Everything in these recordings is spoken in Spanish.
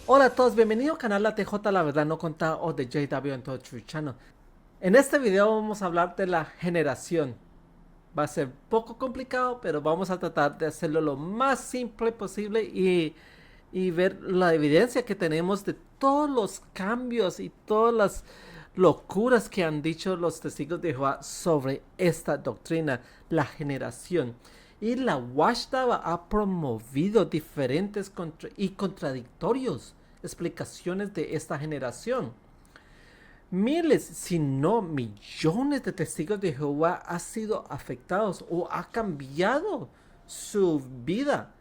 Hola a todos, bienvenido al canal La TJ La Verdad No Contada o de JW en todo True Channel. En este video vamos a hablar de la generación. Va a ser poco complicado, pero vamos a tratar de hacerlo lo más simple posible y ver la evidencia que tenemos de todos los cambios y todas las locuras que han dicho los testigos de Jehová sobre esta doctrina, la generación. Y la Washdaba ha promovido diferentes y contradictorios explicaciones de esta generación. Miles, si no millones de testigos de Jehová han sido afectados o ha cambiado su vida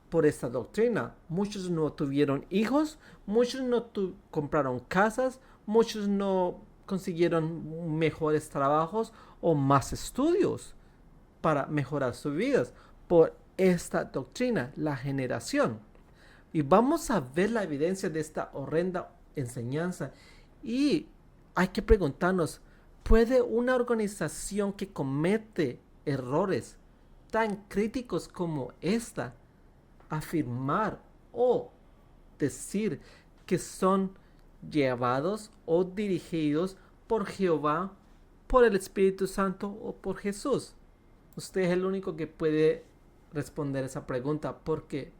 por esta doctrina. Muchos no tuvieron hijos, muchos no compraron casas, muchos no consiguieron mejores trabajos o más estudios para mejorar sus vidas por esta doctrina, la generación. Y vamos a ver la evidencia de esta horrenda enseñanza. Y hay que preguntarnos, ¿puede una organización que comete errores tan críticos como esta afirmar o decir que son llevados o dirigidos por Jehová, por el Espíritu Santo o por Jesús? Usted es el único que puede responder esa pregunta, porque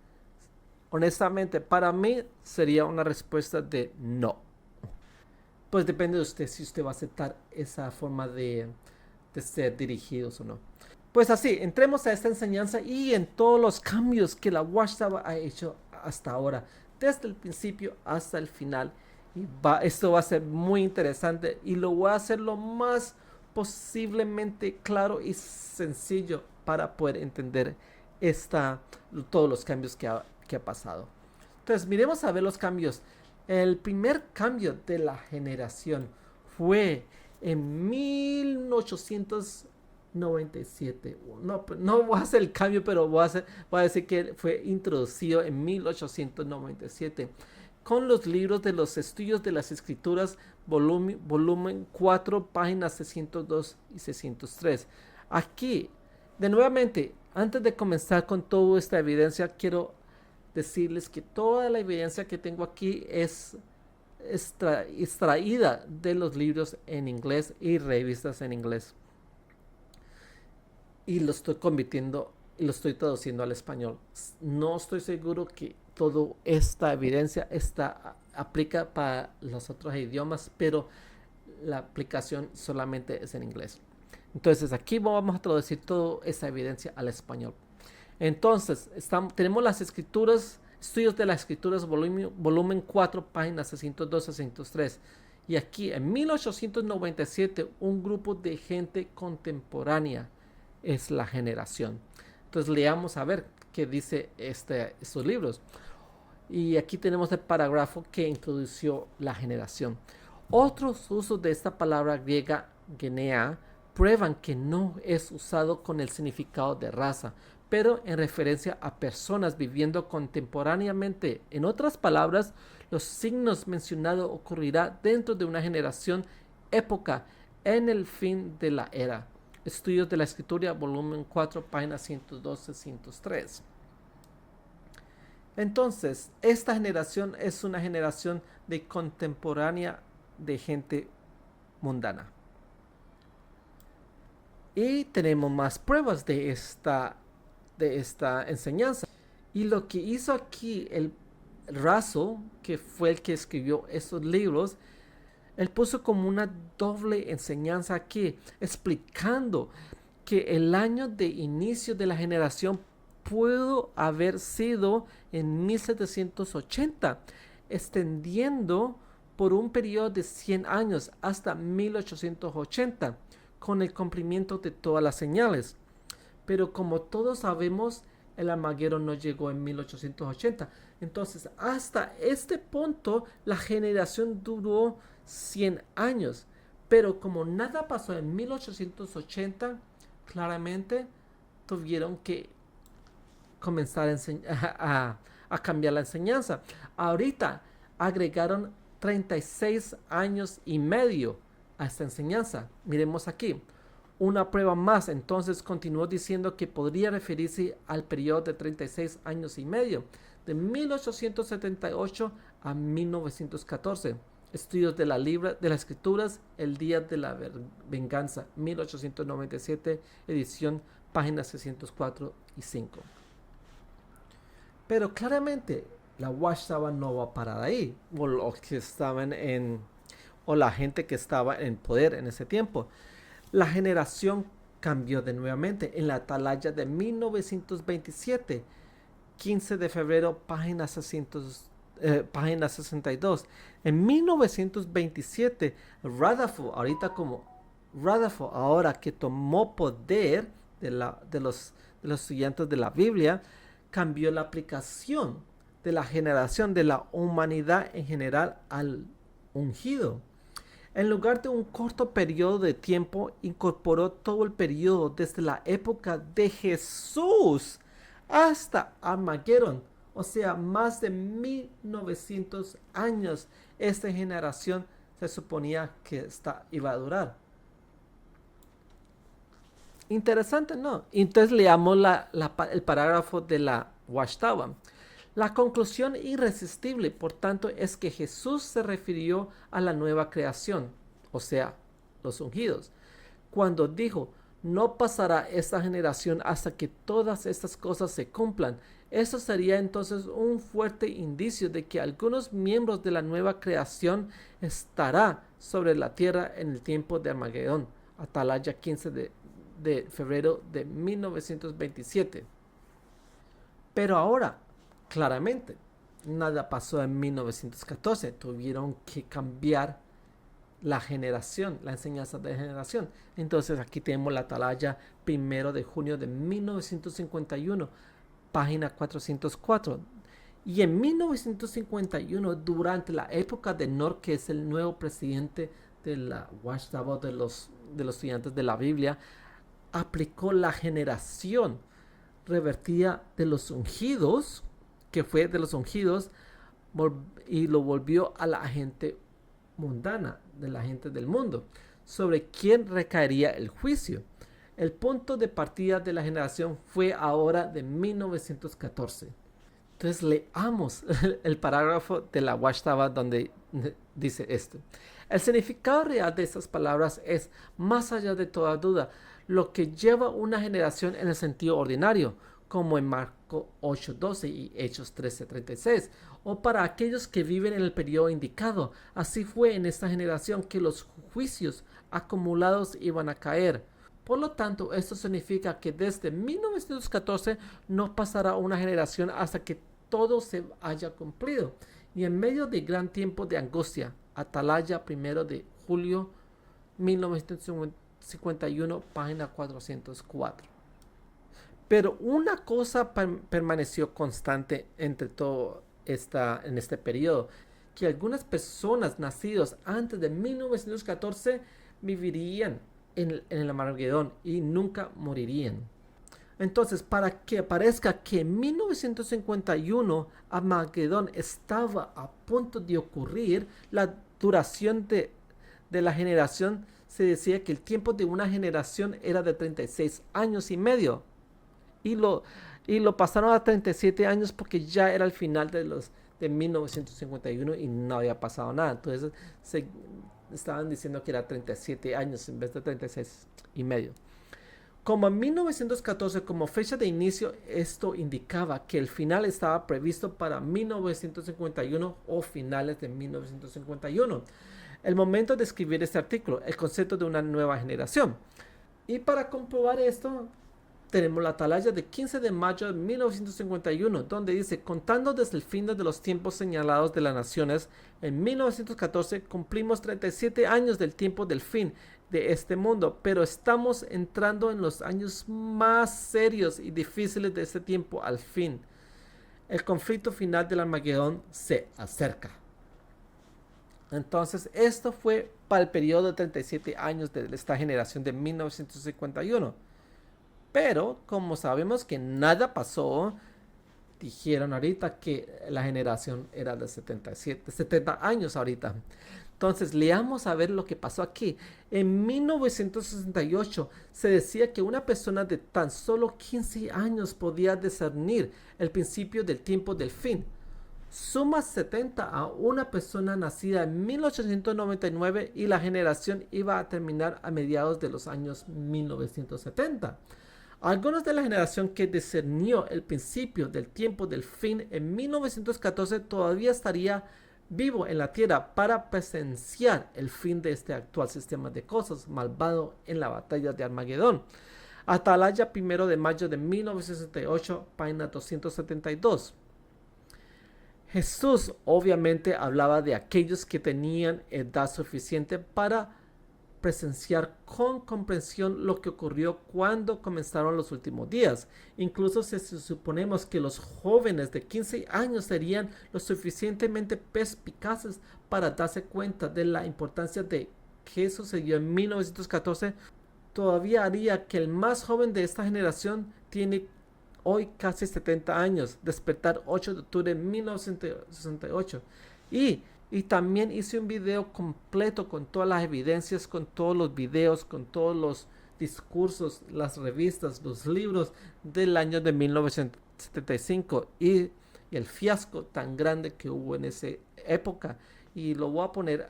honestamente para mí sería una respuesta de no. Pues depende de usted si usted va a aceptar esa forma de ser dirigidos o no. Pues así, entremos a esta enseñanza y en todos los cambios que la Watchtower ha hecho hasta ahora, desde el principio hasta el final. Y esto va a ser muy interesante y lo voy a hacer lo más posiblemente claro y sencillo para poder entender todos los cambios que ha pasado. Entonces, miremos a ver los cambios. El primer cambio de la generación fue en 1897. No voy a hacer el cambio, pero voy a decir que fue introducido en 1897 con los libros de los estudios de las escrituras, volumen 4, páginas 602 y 603. Aquí, de nuevamente, antes de comenzar con toda esta evidencia, quiero decirles que toda la evidencia que tengo aquí es extraída de los libros en inglés y revistas en inglés. Y lo estoy convirtiendo y lo estoy traduciendo al español. No estoy seguro que toda esta evidencia aplica para los otros idiomas, pero la aplicación solamente es en inglés. Entonces aquí vamos a traducir toda esa evidencia al español. Entonces, tenemos las escrituras, estudios de las escrituras, volumen 4, páginas 602 a 603. Y aquí, en 1897, un grupo de gente contemporánea es la generación. Entonces, leamos a ver qué dice estos libros. Y aquí tenemos el parágrafo que introdució la generación. Otros usos de esta palabra griega genea prueban que no es usado con el significado de raza, pero en referencia a personas viviendo contemporáneamente. En otras palabras, los signos mencionados ocurrirá dentro de una generación, época, en el fin de la era. Estudios de la Escritura, volumen 4, páginas 112-103. Entonces, esta generación es una generación de contemporánea de gente mundana. Y tenemos más pruebas de esta enseñanza. Y lo que hizo aquí el Russell, que fue el que escribió estos libros, él puso como una doble enseñanza aquí, explicando que el año de inicio de la generación pudo haber sido en 1780, extendiendo por un periodo de 100 años hasta 1880, con el cumplimiento de todas las señales. Pero como todos sabemos, el Armagedón no llegó en 1880. Entonces, hasta este punto, la generación duró 100 años. Pero como nada pasó en 1880, claramente tuvieron que comenzar a cambiar la enseñanza. Ahorita agregaron 36 años y medio a esta enseñanza. Miremos aquí. Una prueba más, entonces continuó diciendo que podría referirse al periodo de 36 años y medio. de 1878 a 1914. Estudios de de las Escrituras, El Día de la Venganza, 1897, edición, páginas 604 y 5. Pero claramente la Watchtower no va a parar ahí, o los que estaban o la gente que estaba en poder en ese tiempo. La generación cambió de nuevamente en la atalaya de 1927, 15 de febrero, página 62. En 1927, Rutherford, ahora que tomó poder de los estudiantes de la Biblia, cambió la aplicación de la generación de la humanidad en general al ungido. En lugar de un corto periodo de tiempo, incorporó todo el periodo desde la época de Jesús hasta Armagedón, o sea, más de 1900 años. Esta generación se suponía que iba a durar. Interesante, ¿no? Entonces leamos el parágrafo de la Watchtower. La conclusión irresistible, por tanto, es que Jesús se refirió a la nueva creación, o sea, los ungidos, cuando dijo: no pasará esta generación hasta que todas estas cosas se cumplan. Eso sería entonces un fuerte indicio de que algunos miembros de la nueva creación estará sobre la tierra en el tiempo de Armagedón, atalaya 15 de febrero de 1927. Pero ahora, claramente, nada pasó en 1914. Tuvieron que cambiar la generación, la enseñanza de generación. Entonces aquí tenemos la atalaya 1 de junio de 1951, página 404. Y en 1951, durante la época de North, que es el nuevo presidente de la Watchtower de los estudiantes de la Biblia, aplicó la generación revertida de los ungidos, que fue de los ungidos, y lo volvió a la gente mundana, de la gente del mundo, sobre quien recaería el juicio. El punto de partida de la generación fue ahora de 1914. Entonces leamos el parágrafo de la Watchtower donde dice esto. El significado real de estas palabras es, más allá de toda duda, lo que lleva una generación en el sentido ordinario, como en Marcos 8:12 y Hechos 13:36, o para aquellos que viven en el periodo indicado. Así fue en esta generación que los juicios acumulados iban a caer. Por lo tanto, esto significa que desde 1914 no pasará una generación hasta que todo se haya cumplido. Y en medio de gran tiempo de angustia, atalaya 1 de julio 1951, página 404. Pero una cosa permaneció constante entre todo en este periodo, que algunas personas nacidas antes de 1914 vivirían en el Armagedón y nunca morirían. Entonces, para que parezca que en 1951 Armagedón estaba a punto de ocurrir, la duración de la generación se decía que el tiempo de una generación era de 36 años y medio. Y lo pasaron a 37 años porque ya era el final de 1951 y no había pasado nada. Entonces estaban diciendo que era 37 años en vez de 36 y medio. Como en 1914 como fecha de inicio, esto indicaba que el final estaba previsto para 1951 o finales de 1951. El momento de escribir este artículo, el concepto de una nueva generación. Y para comprobar esto, tenemos la atalaya de 15 de mayo de 1951, donde dice: contando desde el fin de los tiempos señalados de las naciones, en 1914 cumplimos 37 años del tiempo del fin de este mundo, pero estamos entrando en los años más serios y difíciles de este tiempo al fin. El conflicto final del Armagedón se acerca. Entonces, esto fue para el periodo de 37 años de esta generación de 1951. Pero, como sabemos que nada pasó, dijeron ahorita que la generación era de 70 años ahorita. Entonces, leamos a ver lo que pasó aquí. En 1968 se decía que una persona de tan solo 15 años podía discernir el principio del tiempo del fin. Suma 70 a una persona nacida en 1899 y la generación iba a terminar a mediados de los años 1970. Algunos de la generación que discernió el principio del tiempo del fin en 1914 todavía estaría vivo en la tierra para presenciar el fin de este actual sistema de cosas malvado en la batalla de Armagedón. Atalaya, 1 de mayo de 1968, página 272. Jesús obviamente hablaba de aquellos que tenían edad suficiente para presenciar con comprensión lo que ocurrió cuando comenzaron los últimos días. Incluso si suponemos que los jóvenes de 15 años serían lo suficientemente perspicaces para darse cuenta de la importancia de qué sucedió en 1914, todavía haría que el más joven de esta generación tiene hoy casi 70 años. Despertar, 8 de octubre de 1968. Y también hice un video completo con todas las evidencias, con todos los videos, con todos los discursos, las revistas, los libros del año de 1975 y el fiasco tan grande que hubo en esa época. Y lo voy a poner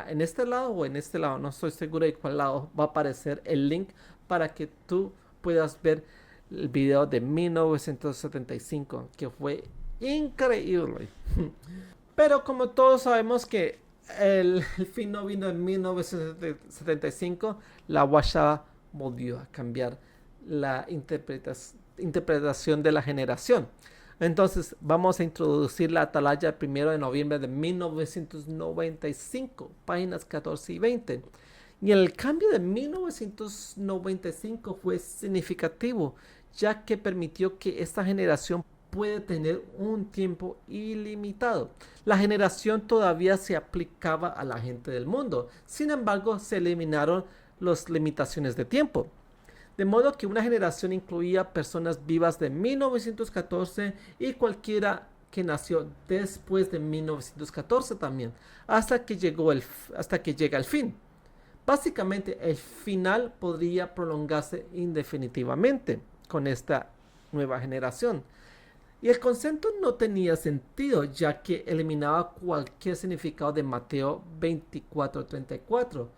en este lado o en este lado, no estoy seguro de cuál lado va a aparecer el link para que tú puedas ver el video de 1975, que fue increíble. Pero como todos sabemos que el fin no vino en 1975, la Washaba volvió a cambiar la interpretación de la generación. Entonces vamos a introducir la Atalaya el 1 de noviembre de 1995, páginas 14 y 20. Y el cambio de 1995 fue significativo, ya que permitió que esta generación puede tener un tiempo ilimitado. La generación todavía se aplicaba a la gente del mundo, sin embargo se eliminaron las limitaciones de tiempo. De modo que una generación incluía personas vivas de 1914 y cualquiera que nació después de 1914 también, hasta que llega el fin. Básicamente el final podría prolongarse indefinitivamente con esta nueva generación. Y el concepto no tenía sentido, ya que eliminaba cualquier significado de Mateo 24:34.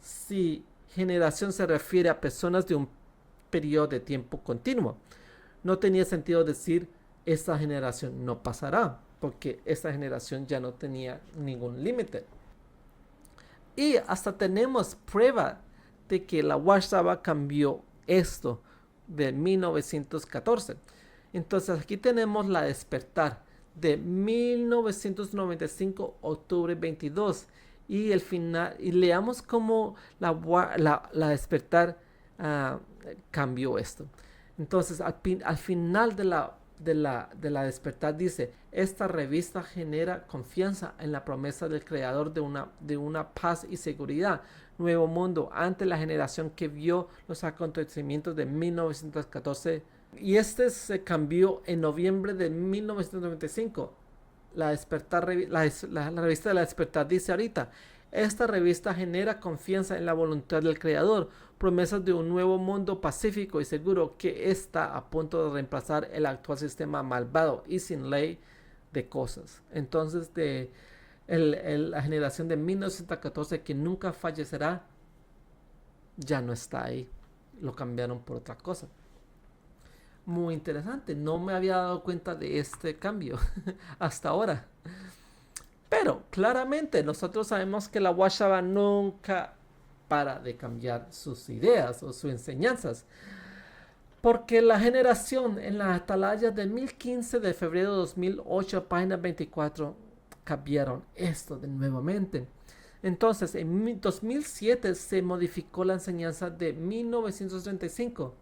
Si generación se refiere a personas de un periodo de tiempo continuo, no tenía sentido decir esta generación no pasará, porque esta generación ya no tenía ningún límite. Y hasta tenemos prueba de que la Warsaw cambió esto de 1914. Entonces aquí tenemos la despertar de 1995, octubre 22. Y el final, y leamos cómo la despertar cambió esto. Entonces al final de la despertar dice: esta revista genera confianza en la promesa del creador de una paz y seguridad, nuevo mundo, ante la generación que vio los acontecimientos de 1914. Y este se cambió en noviembre de 1995. La revista de la despertar dice ahorita: esta revista genera confianza en la voluntad del creador, promesas de un nuevo mundo pacífico y seguro que está a punto de reemplazar el actual sistema malvado y sin ley de cosas. Entonces la generación de 1914 que nunca fallecerá ya no está ahí, lo cambiaron por otra cosa. Muy interesante, no me había dado cuenta de este cambio hasta ahora. Pero claramente nosotros sabemos que la Washaba nunca para de cambiar sus ideas o sus enseñanzas, porque la generación en la Atalaya del 1015 de febrero de 2008, página 24, cambiaron esto de nuevamente. Entonces en 2007 se modificó la enseñanza de 1935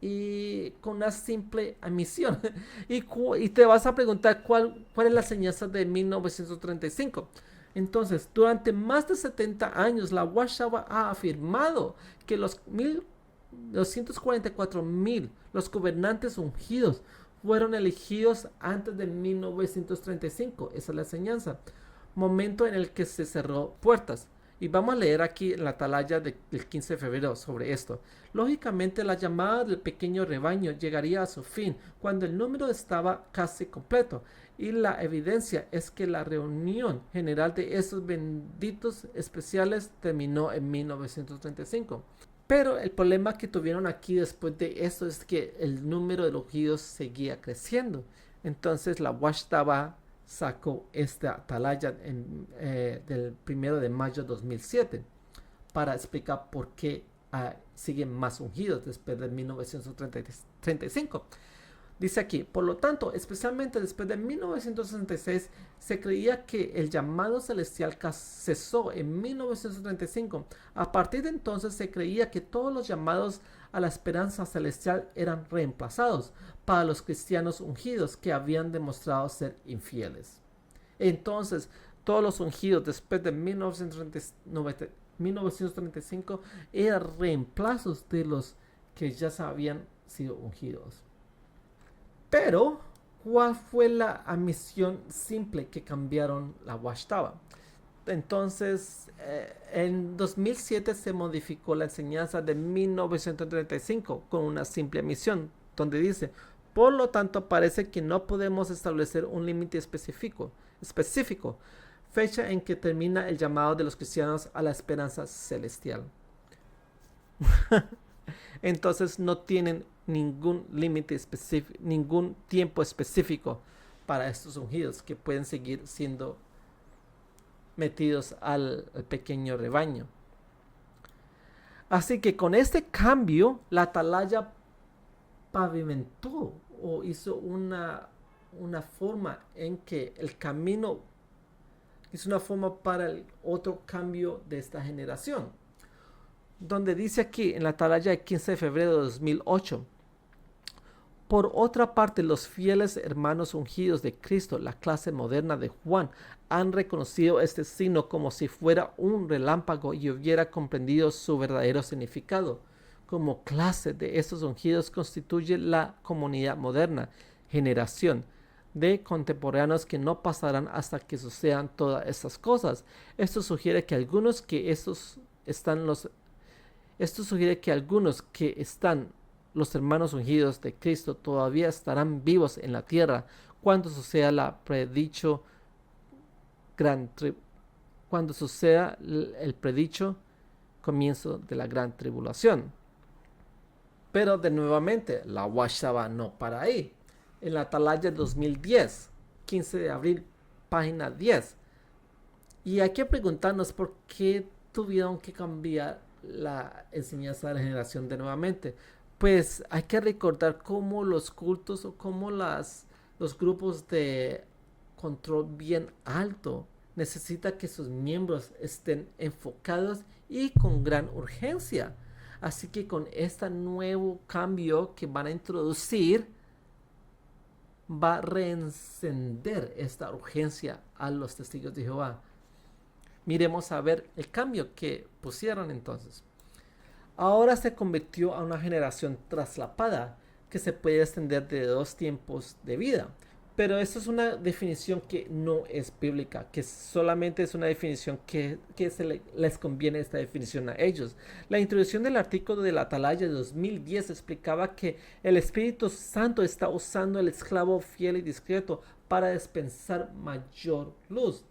y con una simple admisión. y te vas a preguntar cuál es la enseñanza de 1935. Entonces, durante más de 70 años, la Warsaw ha afirmado que los 244,000, los gobernantes ungidos, fueron elegidos antes de 1935. Esa es la enseñanza. momento en el que se cerró puertas. Y vamos a leer aquí en la atalaya del 15 de febrero sobre esto. Lógicamente, la llamada del pequeño rebaño llegaría a su fin cuando el número estaba casi completo. Y la evidencia es que la reunión general de esos benditos especiales terminó en 1935. Pero el problema que tuvieron aquí después de esto es que el número de ungidos seguía creciendo. Entonces la Washtaba sacó esta atalaya del 1 de mayo de 2007 para explicar por qué siguen más ungidos después de 1935. Dice aquí, por lo tanto, especialmente después de 1966, se creía que el llamado celestial cesó en 1935. A partir de entonces se creía que todos los llamados a la esperanza celestial eran reemplazados para los cristianos ungidos que habían demostrado ser infieles. Entonces, todos los ungidos después de 1935 eran reemplazos de los que ya habían sido ungidos. Pero, ¿cuál fue la misión simple que cambiaron la Washtaba? Entonces, en 2007 se modificó la enseñanza de 1935 con una simple misión, donde dice, por lo tanto, parece que no podemos establecer un límite específico, fecha en que termina el llamado de los cristianos a la esperanza celestial. Entonces no tienen ningún límite específico, ningún tiempo específico para estos ungidos que pueden seguir siendo metidos al pequeño rebaño. Así que con este cambio, la atalaya pavimentó o hizo una forma en que el camino hizo una forma para el otro cambio de esta generación, donde dice aquí en la atalaya de 15 de febrero de 2008, por otra parte, los fieles hermanos ungidos de Cristo, la clase moderna de Juan, han reconocido este signo como si fuera un relámpago y hubiera comprendido su verdadero significado. Como clase de estos ungidos constituye la comunidad moderna, generación de contemporáneos que no pasarán hasta que sucedan todas estas cosas. Esto sugiere que algunos que están los hermanos ungidos de Cristo todavía estarán vivos en la tierra cuando suceda el predicho comienzo de la gran tribulación. Pero de nuevamente, la Washtaba no para ahí. En la atalaya 2010, 15 de abril, página 10. Y hay que preguntarnos por qué tuvieron que cambiar la enseñanza de la generación de nuevamente. Pues hay que recordar cómo los cultos o cómo los grupos de control bien alto necesita que sus miembros estén enfocados y con gran urgencia. Así que con este nuevo cambio que van a introducir, va a reencender esta urgencia a los testigos de Jehová. Miremos a ver el cambio que pusieron entonces. Ahora se convirtió a una generación traslapada que se puede extender de 2 tiempos de vida. Pero esto es una definición que no es bíblica, que solamente es una definición que les conviene esta definición a ellos. La introducción del artículo de la atalaya de 2010 explicaba que el Espíritu Santo está usando al esclavo fiel y discreto para dispensar mayor luz.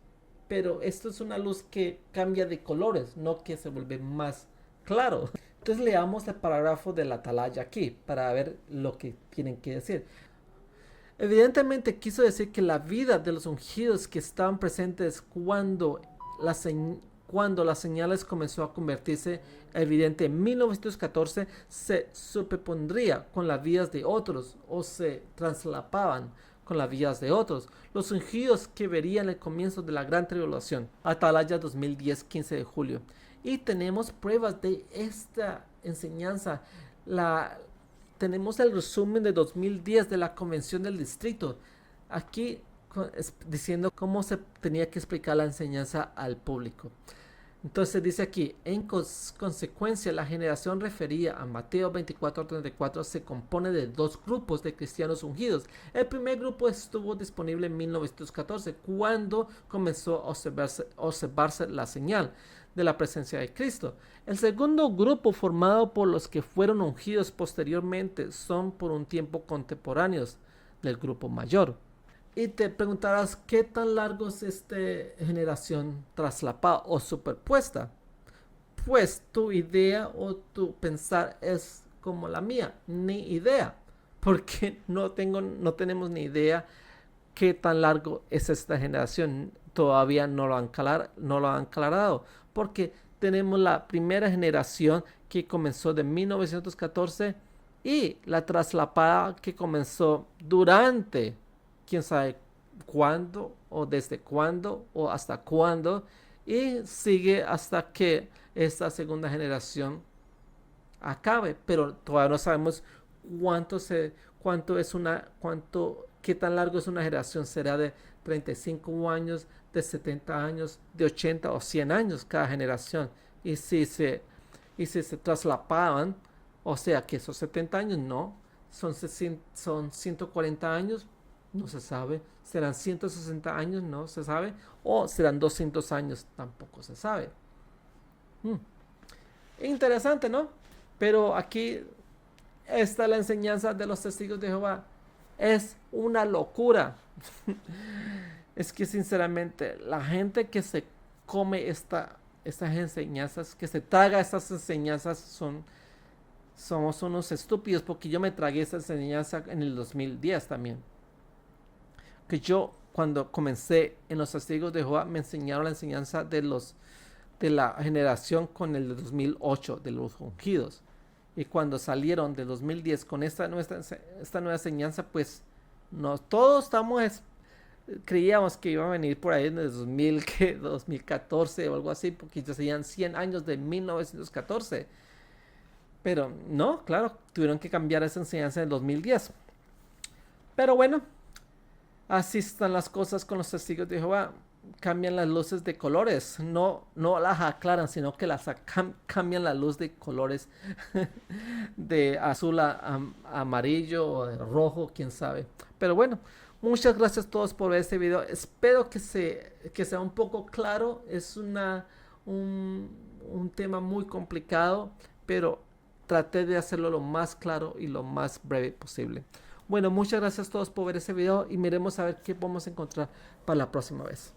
Pero esto es una luz que cambia de colores, no que se vuelve más claro. Entonces leamos el parágrafo de la atalaya aquí para ver lo que tienen que decir. Evidentemente quiso decir que la vida de los ungidos que estaban presentes cuando las señales comenzó a convertirse evidente en 1914 se superpondría con las vidas de otros o se traslapaban con las vidas de otros. Los ungidos que verían el comienzo de la gran tribulación. Atalaya 2010, 15 de julio. Y tenemos pruebas de esta enseñanza. Tenemos el resumen de 2010 de la Convención del Distrito. Aquí diciendo cómo se tenía que explicar la enseñanza al público. Entonces dice aquí, en consecuencia, la generación referida a Mateo 24:34 se compone de dos grupos de cristianos ungidos. El primer grupo estuvo disponible en 1914, cuando comenzó a observarse la señal de la presencia de Cristo. El segundo grupo, formado por los que fueron ungidos posteriormente, son por un tiempo contemporáneos del grupo mayor. Y te preguntarás qué tan largo es esta generación traslapada o superpuesta. Pues tu idea o tu pensar es como la mía, ni idea, porque no tenemos ni idea qué tan largo es esta generación. Todavía no lo han aclarado, porque tenemos la primera generación que comenzó de 1914 y la traslapada que comenzó durante quién sabe cuándo o desde cuándo o hasta cuándo, y sigue hasta que esta segunda generación acabe, pero todavía no sabemos qué tan largo es una generación. Será de 35 años, de 70 años, de 80 o 100 años cada generación. Y si se traslapaban, o sea que esos 70 años no, son 140 años, no se sabe. Serán 160 años, no se sabe. O serán 200 años, tampoco se sabe. Interesante, ¿no? Pero aquí está la enseñanza de los testigos de Jehová. Es una locura. Es que sinceramente la gente que se come estas enseñanzas, que se traga estas enseñanzas, somos unos estúpidos, porque yo me tragué esta enseñanza en el 2010 también. Que yo, cuando comencé en los testigos de Jehová, me enseñaron la enseñanza de la generación con el de 2008, de los ungidos. Y cuando salieron de 2010 con esta nueva enseñanza, pues todos creíamos que iba a venir por ahí en el 2014 o algo así, porque ya serían 100 años de 1914. Pero no, claro, tuvieron que cambiar esa enseñanza en el 2010. Pero bueno, así están las cosas con los testigos de Jehová. Cambian las luces de colores, no las aclaran, sino que cambian la luz de colores de azul a amarillo o de rojo, quién sabe. Pero bueno, muchas gracias a todos por ver este video. Espero que sea un poco claro. Es un tema muy complicado, pero traté de hacerlo lo más claro y lo más breve posible. Bueno, muchas gracias a todos por ver este video y miremos a ver qué podemos encontrar para la próxima vez.